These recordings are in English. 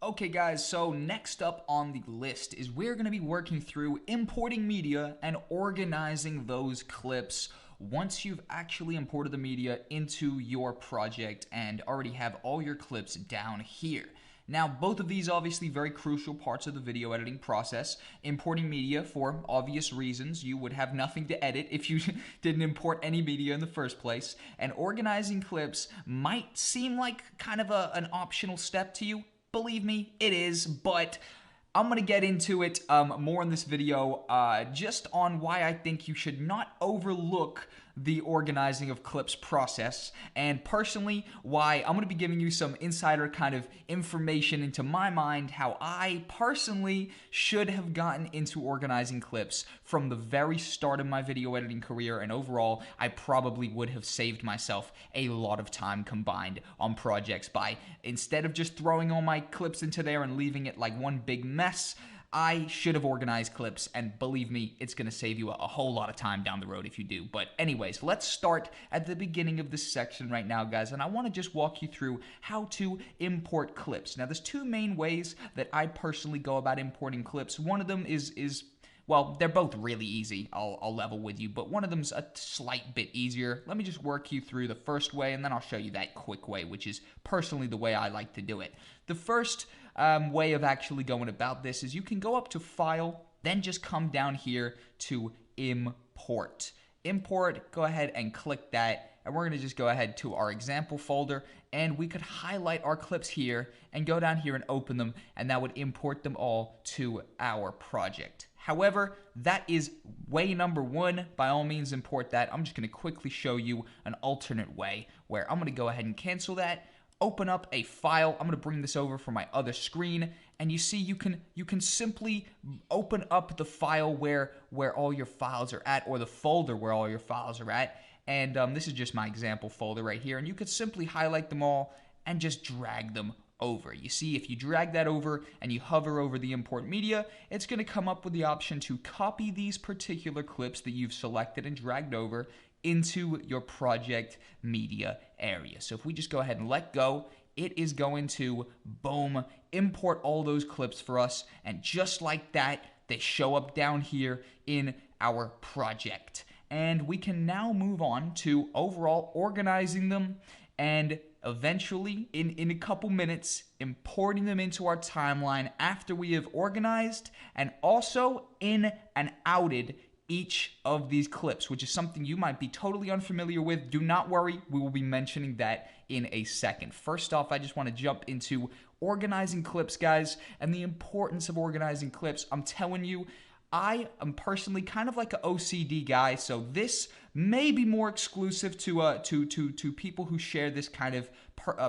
Okay guys, so next up on the list is we're going to be working through importing media and organizing those clips once you've actually imported the media into your project and already have all your clips down here. Now, both of these obviously very crucial parts of the video editing process. Importing media for obvious reasons. You would have nothing to edit if you didn't import any media in the first place. And organizing clips might seem like kind of an optional step to you. Believe me, it is, but I'm going to get into it more in this video just on why I think you should not overlook the organizing of clips process, and personally why I'm going to be giving you some insider kind of information into my mind how I personally should have gotten into organizing clips from the very start of my video editing career, and overall I probably would have saved myself a lot of time combined on projects by, instead of just throwing all my clips into there and leaving it like one big mess, I should have organized clips, and believe me, it's going to save you a whole lot of time down the road if you do. But anyways, let's start at the beginning of this section right now, guys, and I want to just walk you through how to import clips. Now, there's two main ways that I personally go about importing clips. One of them is well, they're both really easy, I'll level with you, but one of them's a slight bit easier. Let me just work you through the first way, and then I'll show you that quick way, which is personally the way I like to do it. The first way of actually going about this is you can go up to File, then just come down here to Import. Import, go ahead and click that, and we're going to just go ahead to our example folder, and we could highlight our clips here and go down here and open them, and that would import them all to our project. However, that is way number one. By all means, import that. I'm just going to quickly show you an alternate way where I'm going to go ahead and cancel that, open up a file. I'm going to bring this over from my other screen, and you see you can simply open up the file where all your files are at, or the folder where all your files are at. And this is just my example folder right here, and you could simply highlight them all and just drag them over. You see, if you drag that over and you hover over the import media, it's going to come up with the option to copy these particular clips that you've selected and dragged over into your project media area. So if we just go ahead and let go, it is going to, boom, import all those clips for us, and just like that, they show up down here in our project. And we can now move on to overall organizing them, and eventually, in a couple minutes, importing them into our timeline after we have organized and also in and outed each of these clips, which is something you might be totally unfamiliar with. Do not worry, we will be mentioning that in a second. First off, I just want to jump into organizing clips, guys, and the importance of organizing clips. I'm telling you, I am personally kind of like an OCD guy, so this may be more exclusive to people who share this kind of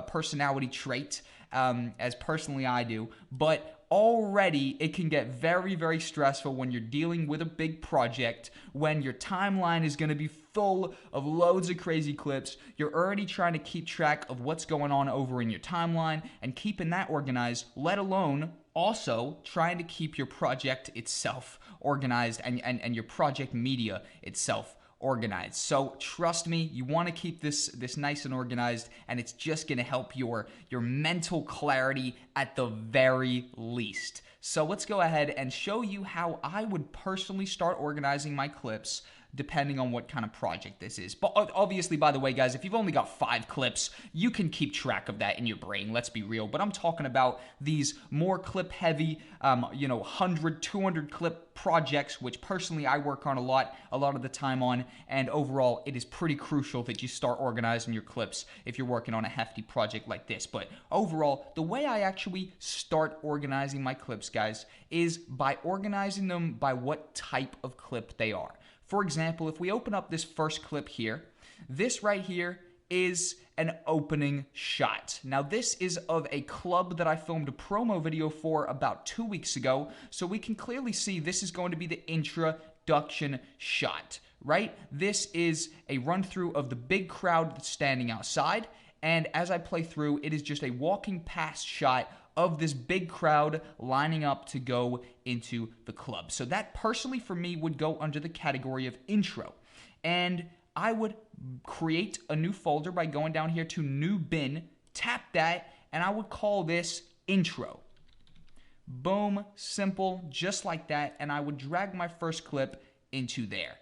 personality trait, as personally I do, but already it can get very, very stressful when you're dealing with a big project, when your timeline is going to be full of loads of crazy clips. You're already trying to keep track of what's going on over in your timeline and keeping that organized, let alone also trying to keep your project itself organized and your project media itself organized. So trust me, you want to keep this nice and organized, and it's just going to help your mental clarity at the very least. So let's go ahead and show you how I would personally start organizing my clips depending on what kind of project this is. But obviously, by the way, guys, if you've only got 5 clips, you can keep track of that in your brain, let's be real. But I'm talking about these more clip-heavy, 100, 200 clip projects, which personally I work on a lot of the time on, and overall, it is pretty crucial that you start organizing your clips if you're working on a hefty project like this. But overall, the way I actually start organizing my clips, guys, is by organizing them by what type of clip they are. For example, if we open up this first clip here, this right here is an opening shot. Now, this is of a club that I filmed a promo video for about 2 weeks ago, so we can clearly see this is going to be the introduction shot, right? This is a run-through of the big crowd that's standing outside, and as I play through, it is just a walking past shot of this big crowd lining up to go into the club. So that personally for me would go under the category of intro. And I would create a new folder by going down here to new bin, tap that, and I would call this intro. boom, simple, just like that, and I would drag my first clip into there.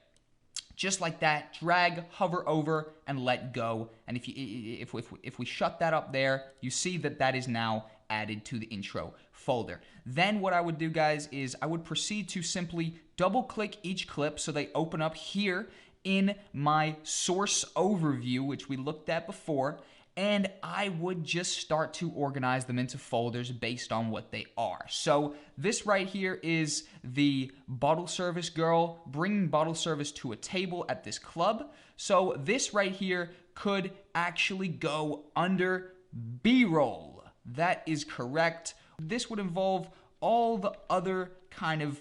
Just like that, drag, hover over, and let go. And if we shut that up there, you see that that is now added to the intro folder. Then what I would do, guys, is I would proceed to simply double-click each clip so they open up here in my source overview, which we looked at before, and I would just start to organize them into folders based on what they are. So this right here is the bottle service girl bringing bottle service to a table at this club. So this right here could actually go under B-roll. That is correct. This would involve all the other kind of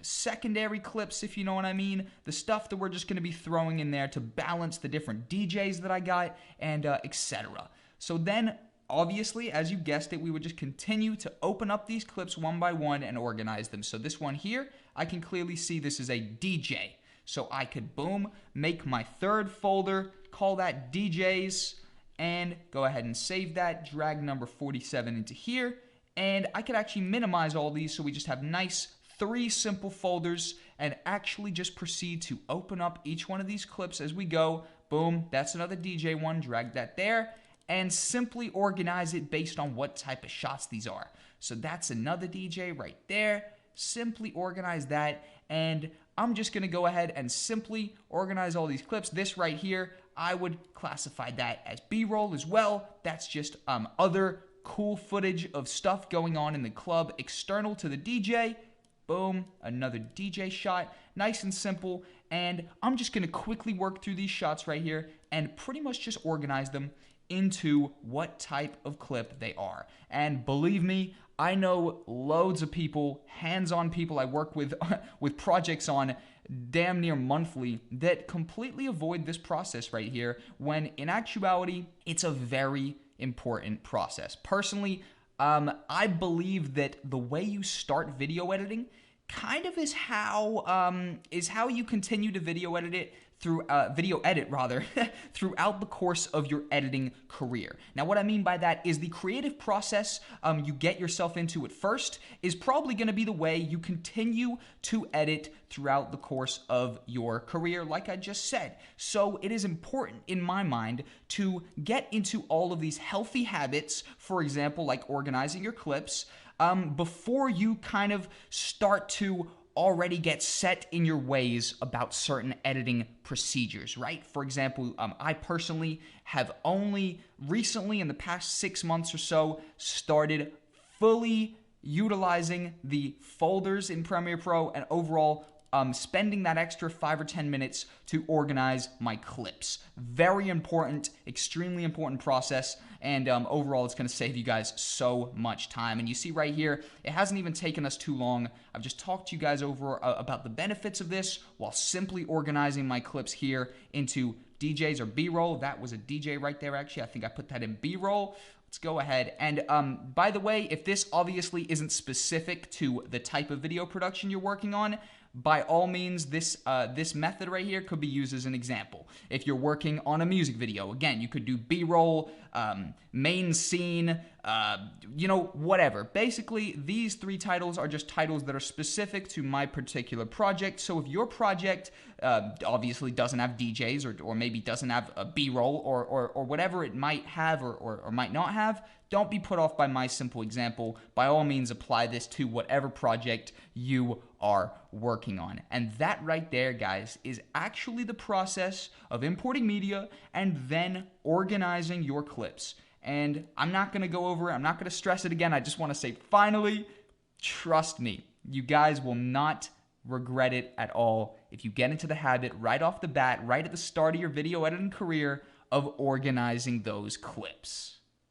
secondary clips, if you know what I mean. The stuff that we're just going to be throwing in there to balance the different DJs that I got, and etc. So then, obviously, as you guessed it, we would just continue to open up these clips one by one and organize them. So this one here, I can clearly see this is a DJ. So I could, boom, make my third folder, call that DJs, and go ahead and save that, drag number 47 into here, and I could actually minimize all these so we just have nice 3 simple folders and actually just proceed to open up each one of these clips as we go. Boom, that's another DJ one, drag that there, and simply organize it based on what type of shots these are. So that's another DJ right there. Simply organize that, and I'm just going to go ahead and simply organize all these clips. This right here, I would classify that as B-roll as well. That's just other cool footage of stuff going on in the club external to the DJ. Boom, another DJ shot, nice and simple, and I'm just going to quickly work through these shots right here and pretty much just organize them into what type of clip they are. And believe me, I know loads of people, hands-on people I work with with projects on damn near monthly that completely avoid this process right here, when in actuality, it's a very important process. Personally, I believe that the way you start video editing kind of is how you continue to video edit it through throughout the course of your editing career. Now, what I mean by that is the creative process you get yourself into at first is probably going to be the way you continue to edit throughout the course of your career, like I just said. So it is important in my mind to get into all of these healthy habits, for example, like organizing your clips, before you kind of start to already get set in your ways about certain editing procedures, right? For example, I personally have only recently, in the past 6 months or so, started fully utilizing the folders in Premiere Pro and overall spending that extra 5 or 10 minutes to organize my clips. Very important, extremely important process, and overall it's going to save you guys so much time. And you see right here, it hasn't even taken us too long. I've just talked to you guys over about the benefits of this while simply organizing my clips here into DJs or B-roll. That was a DJ right there, actually. I think I put that in B-roll. Let's go ahead. And by the way, if this obviously isn't specific to the type of video production you're working on, by all means, this method right here could be used as an example. If you're working on a music video, again, you could do B-roll, main scene, whatever. Basically, these 3 titles are just titles that are specific to my particular project. So if your project obviously doesn't have DJs or maybe doesn't have a B-roll or whatever it might have or might not have, don't be put off by my simple example. By all means, apply this to whatever project you are working on. And that right there, guys, is actually the process of importing media and then organizing your clips. And I'm not going to go over it. I'm not going to stress it again. I just want to say, finally, trust me, you guys will not regret it at all if you get into the habit right off the bat, right at the start of your video editing career, of organizing those clips.